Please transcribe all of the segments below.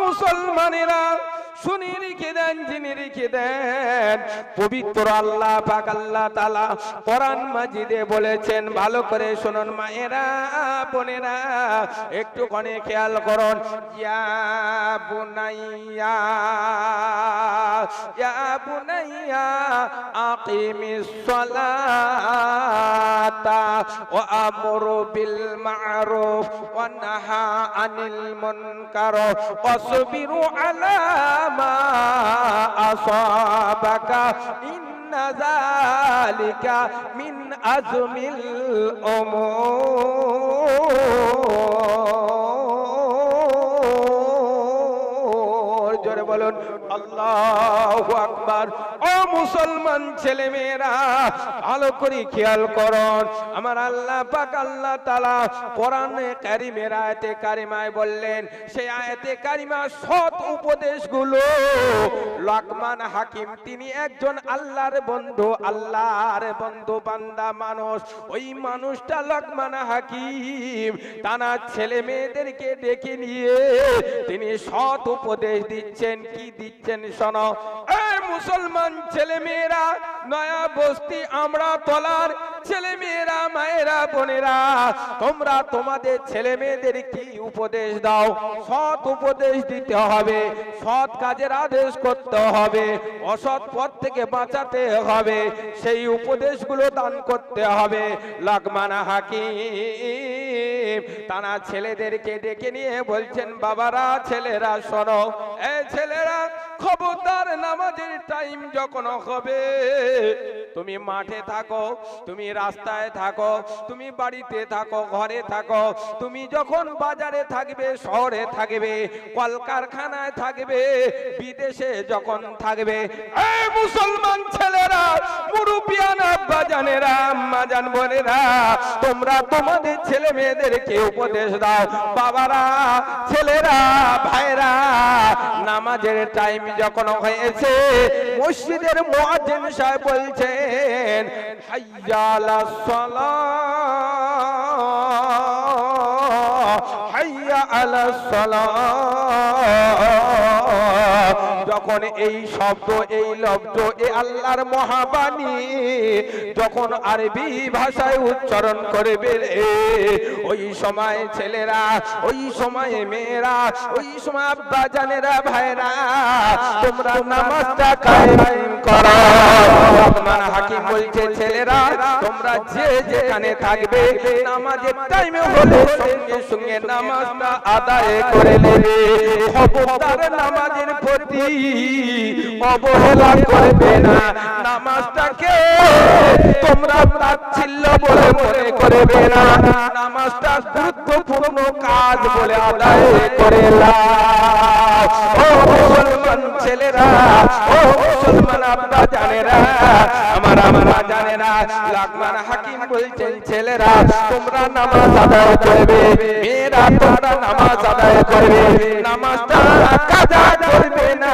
মুসলমানেরা শুনে রেখে দেন, জেনে রেখে দেন, পবিত্র আল্লাহ পাক আল্লাহ তাআলা কোরআন মাজিদে বলেছেন, ভালো করে শুনুন মায়েরা বোনেরা, একটুখানি খেয়াল করুন। ইয়া বুনাইয়া ইয়া বুনাইয়া আকিমিস সালাতা ওয়া আমরু বিল মা'রুফ ওয়া নাহা আনিল মুনকার ওয়াসবিরু আলা মা আসাবাকা ইন্না যালিকা মিন আজমিল উমুর। জোরে বলুন আল্লাহু আকবার। ও মুসলমান ছেলে মেয়েরা, ভালো করে খেয়াল করুন। আমার আল্লাহ পাক আল্লাহ তাআলা কোরআনে কারীমের আয়াতে কারিমায় বললেন, সেই আয়াতে কারিমা সৎ উপদেশগুলো লোকমান হাকিম তিনি একজন আল্লাহর বন্ধু বান্দা মানুষ। ওই মানুষটা লোকমান হাকিম তানা ছেলে মেয়েদেরকে ডেকে নিয়ে তিনি সৎ উপদেশ দিচ্ছেন। কি দিচ্ছেন শোনো। এই মুসলমান ছেলে মেয়েরা, নয়া বস্তি আমরা তলার ছেলে মেয়েরা, মায়েরা বোনেরা, তোমরা তোমাদের ছেলে মেয়েদের কি উপদেশ দাও? সৎ উপদেশ দিতে হবে, সৎ কাজের আদেশ করতে হবে, অসৎ পথ থেকে বাঁচাতে হবে, সেই উপদেশগুলো দান করতে হবে। লোকমান হাকিম তারা ছেলেদেরকে ডেকে নিয়ে বলছেন, বাবারা ছেলেরা শোনো, এই ছেলেরা খবরদার, নামাজের টাইম যখন হবে, তুমি মাঠে থাকো, তুমি রাস্তায় থাকো, তুমি বাড়িতে থাকো, ঘরে থাকো, তুমি যখন বাজারে থাকবে, শহরে থাকবে, কলকারখানায় থাকবে, বিদেশে যখন থাকবে, এই মুসলমান ছেলেরা, মুরব্বিয়ান আব্বা জানেরা, আম্মা জান বোনেরা, তোমরা তোমাদের ছেলে মেয়েদেরকে উপদেশ দাও। বাবারা ছেলেরা ভাইরা, নামাজের টাইম যখন হয়েছে, মসজিদের মুয়াজ্জিন সাহেব বলছেন, হাইয়া আলাস সালাহ, হাইয়া আলাস সালাহ। যখন এই শব্দ, এই লব্ধ, এ আল্লাহর মহাবাণী যখন আরবি ভাষায় উচ্চারণ করবে, ওই সময় ছেলেরা, ওই সময় মেয়েরা, ওই সময় আব্বা জানেরা, ভাইরা, তোমরা নামাজটা কায়েম করো। লোকমান হাকিম বলছে, ছেলেরা তোমরা যে যেখানে থাকবে, নামাজের টাইমে হলে সঙ্গে সঙ্গে নামাজটা আদায় করে নেবে। খবরদার নামাজের প্রতি অবহেলা করবে না, নামাজটাকে তোমরা তাচ্ছিল্য বলে মনে করবে না, নামাজটা গুরুত্বপূর্ণ কাজ বলে আদায় করে নাও। ও মুসলমান ছেলেরা, ও মুসলমান আব্বা জানেরা, আমার আম্মা জানেরা, লোকমান হাকিম বলছেন, ছেলেরা তোমরা নামাজ আদায় করবে, মেয়েরা তোমরা নামাজ আদায় করবে, নামাজটা কাজা করবে না।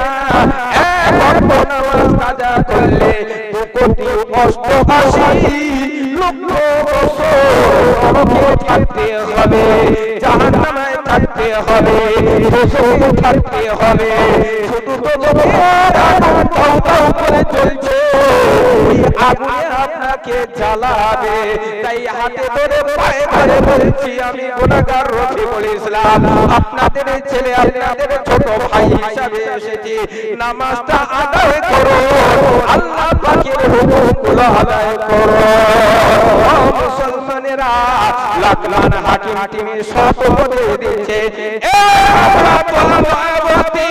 এক ওয়াক্ত নামাজ কাজা করলে 2,88,00,000 বছর আমাকে থাকতে হবে, জাহান্নামে থাকতে হবে, দোজখে থাকতে হবে। শুধু দোজখের আগুন দাউ দাউ করে জ্বলছে, ওই আগুনে আপনাকে জ্বালাবে। তাই হাতে ধরে পায়ে ধরে বলছি, আমি গুনাহগার রফিকুল ইসলাম, আপনাদের ছেলে, আপনাদের ছোট ভাই হিসাবে এসেছি, নামাজটা আদায় করো, আল্লাহ পাকের হুকুমগুলো আদায় করো। মুসলমানেরা, লোকমান হাকিম তিনি সৎ উপদেশ দিচ্ছে। আমরা পরবর্তী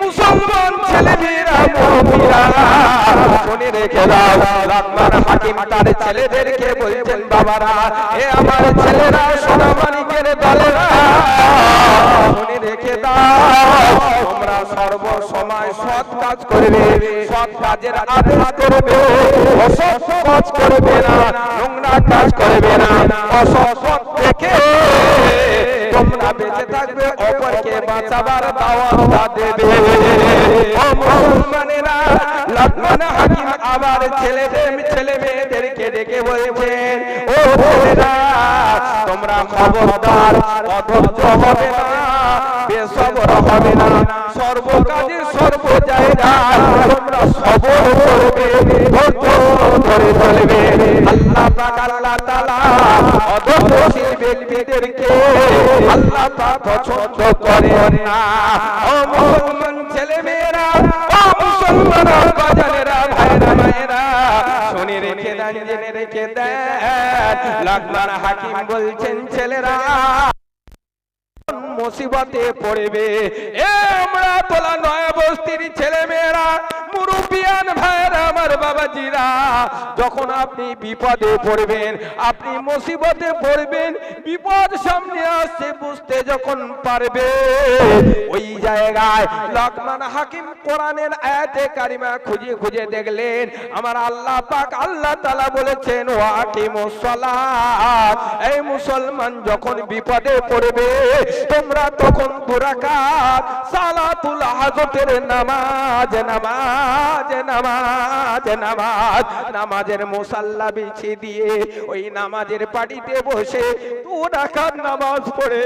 মুসলমান ছেলেমেয়েরা, মুরব্বিরা শুনে রেখে দাও। লোকমান হাকিম তার ছেলেদেরকে বলছেন, বাবারা, এ আমার ছেলেরা, সোনামানিকের দলেরা, শুনে রেখে দাও, তোমরা সর্বসময় সৎ কাজ করবে, সৎ কাজের আদেশ করবে, অসৎ কাজ করবে না, নোংরা কাজ করবে না, অসৎ পথ থেকে তোমরা বেঁচে থাকবে, অপরকে বাঁচাবার দাওয়াতটা দেবে। ও মুসলমানেরা, লোকমান হাকিম আবার ছেলে মেয়েদেরকে ডেকে বলছেন, ও ছেলেরা তোমরা খবরদার, অধৈর্য হবে না, বেসবর হবে না, সর্ব কাজে সর্ব জায়গায় তোমরা সবর করবে, ধৈর্য ধরে চলবে। আল্লাহ পাক আল্লাহ তাআলা অধৈর্যশীল ব্যক্তিদেরকে আল্লাহ পাক পছন্দ করেন না। ও মুসলমান ছেলে মেয়েরা, ও মুসলমান বাজানেরা, ভাইরা মায়েরা, শুনে রেখে দেন, জেনে রেখে দেন। লোকমান হাকিম বলছেন ছেলেরা মুসিবতে পড়বে। এ আমরা তোলা নয় বস্তির ছেলে মেয়েরা, মুরব্বিয়ান ভাইরা, আমার বাবাজিরা, যখন আপনি বিপদে পড়বেন, আপনি মুসিবতে পড়বেন, বিপদ সামনে আসছে বুঝতে যখন পারবে, ওই জায়গায় লোকমান হাকিম কোরআনের আয়াতে কারিমা খুঁজে খুঁজে দেখলেন আমার আল্লাহ পাক আল্লাহ তাআলা বলেছেন ওয়াকিমুস সালাত। এই মুসলমান যখন বিপদে পড়বে তোমরা তখন দুরাকাত সালাতুল হাজতের নামাজ নামাজ নামাজ নামাজ নামাজের মুসাল্লা বিছিয়ে দিয়ে ওই নামাজের পাটিতে বসে দুরাকাত নামাজ পড়ে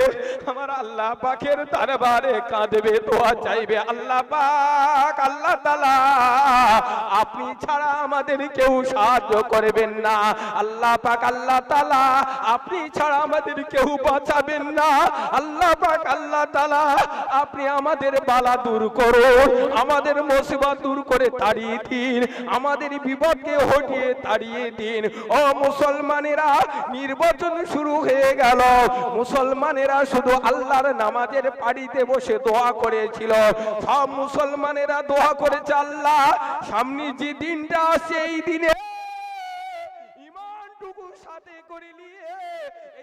আমার আল্লাহ পাকের দরবারে কাঁদবে, দোয়া চাইবে। আল্লাহ পাক আল্লাহ তাআলা আপনি ছাড়া আমাদের কেউ সাহায্য করবেন না। আল্লাহ পাক আল্লাহ তাআলা আপনি ছাড়া আমাদের কেউ বাঁচাবেন না। আল্লাহ পাক আল্লাহ তাআলা আপনি আমাদের বালা দূর করুন, আমাদের মুসিবত দূর করে তাড়িয়ে দিন, আমাদের বিপদকে হটিয়ে তাড়িয়ে দিন। ও মুসলমানেরা, নির্বাচন শুরু হয়ে গেল, মুসলমানেরা শুধু আল্লাহর নামাজের পাড়িতে বসে দোয়া করেছিল। সব মুসলমানেরা দোয়া করেছে আল্লাহ সামনে যে দিনটা আসে এই দিনে ইমানটুকু সাথে করে নিয়ে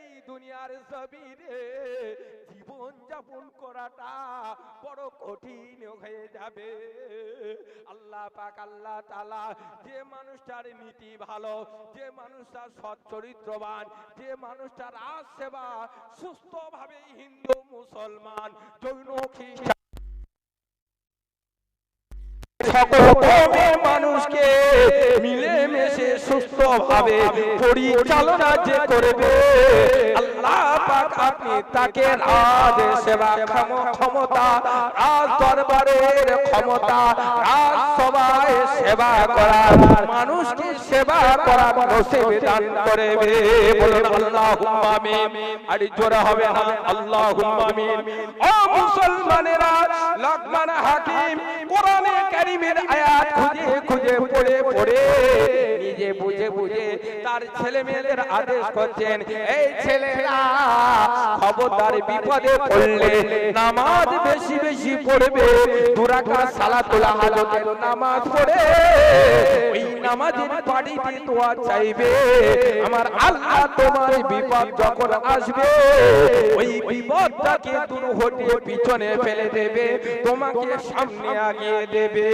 এই দুনিয়ার জমিনে জীবন যাপন করাটা বড় কঠিন হয়ে যাবে। আল্লাহ পাক আল্লাহ তাআলা যে মানুষটার নীতি ভালো, যে মানুষটা সৎ চরিত্রবান, যে মানুষটা রাজ সেবা সুস্থভাবে হিন্দু মুসলমান জৈন খ্রিস্টান সকল ধর্মের মানুষকে মিলেমিশে সুস্থভাবে পরিচালনা যে করবে আল্লাহ পাক আপনি তাকে রাজ সেবা ক্ষমতা, রাজ দরবারের ক্ষমতা, রাজ সভায় সেবা করার, মানুষকে সেবা করার নসিব দান করবে। বলুন আল্লাহুম্মা আমিন। আর জোরে হবে না আল্লাহুম্মা আমিন। ও মুসলমানেরা, লোকমান হাকিম কোরআনে কারীমের আয়াত খুঁজে খুঁজে পড়ে পড়ে নিজে বুঝে বুঝে তার ছেলে মেয়েদের আদেশ করছেন, এই ছেলেরা খবরদার বিপদে পড়লে নামাজ বেশি বেশি পড়বে, দুরাকাত সালাতুল হাজতের নামাজ পড়ে ওই নামাজের পাড়িতে দোয়া চাইবে। আমার আল্লাহ তোমার বিপদ যখন আসবে ওই বিপদটাকে দূর হটিয়ে পিছনে ফেলে দেবে, তোমাকে সামনে আগিয়ে দেবে।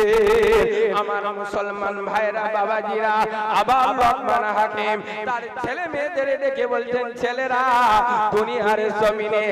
আমার মুসলমান ভাইরা বাবাজিরা, আবার লোকমান হাকিম তার ছেলে মেয়েদের ডেকে বলছেন, ছেলেরা দুনিয়ার জমিনে